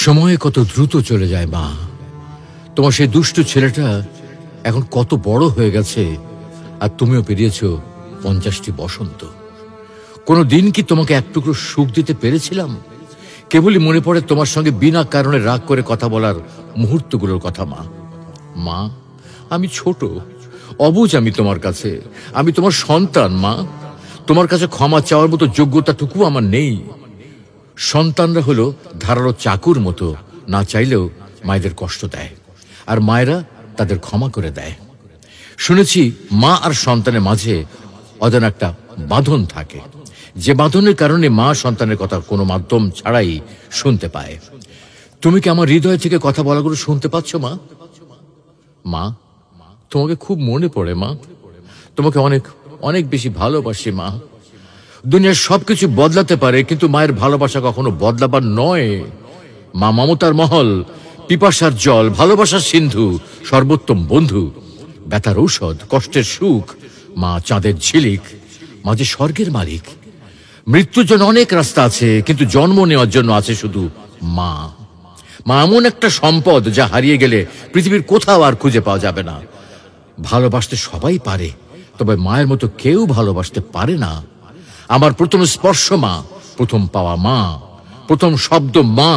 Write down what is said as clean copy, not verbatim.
সময় কত দ্রুত চলে যায় মা। তোমার সেই দুষ্ট ছেলেটা এখন কত বড় হয়ে গেছে, আর তুমিও পেরিয়েছো 50টি বসন্ত। কোনো দিন কি তোমাকে এক টুকরো সুখ দিতে পেরেছিলাম? কেবলই মনে পড়ে তোমার সঙ্গে বিনা কারণে রাগ করে কথা বলার মুহূর্তগুলোর কথা। মা মা আমি ছোট, অবুঝ আমি তোমার কাছে। আমি তোমার সন্তান মা। তোমার কাছে ক্ষমা চাওয়ার মতো যোগ্যতাটুকু আমার নেই। সন্তানরা হলো ধারালো চাকুর মতো, না চাইলেও মায়েদের কষ্ট দেয়, আর মায়েরা তাদের ক্ষমা করে দেয়। শুনেছি মা আর সন্তানের মাঝে অজানা একটা বাঁধন থাকে, যে বাঁধনের কারণে মা সন্তানের কথা কোনো মাধ্যম ছাড়াই শুনতে পায়। তুমি কি আমার হৃদয় থেকে কথা বলাগুলো শুনতে পাচ্ছ মা? মা তোমাকে খুব মনে পড়ে মা। তোমাকে অনেক অনেক বেশি ভালোবাসি মা। দুনিয়ার সবকিছু বদলাতে পারে, কিন্তু মায়ের ভালোবাসা কখনো বদলাবার নয়। মা মমতার মহল, পিপাসার জল, ভালোবাসার সিন্ধু, সর্বোত্তম বন্ধু, ব্যথার ঔষধ, কষ্টের সুখ। মা চাঁদের ঝিলিক, মা যে স্বর্গের মালিক। মৃত্যুর জন্য অনেক রাস্তা আছে, কিন্তু জন্ম নেওয়ার জন্য আছে শুধু মা। মা এমন একটা সম্পদ, যা হারিয়ে গেলে পৃথিবীর কোথাও আর খুঁজে পাওয়া যাবে না। ভালোবাসতে সবাই পারে, তবে মায়ের মতো কেউ ভালোবাসতে পারে না। আমার প্রথম স্পর্শ মা, প্রথম পাওয়া মা, প্রথম শব্দ মা।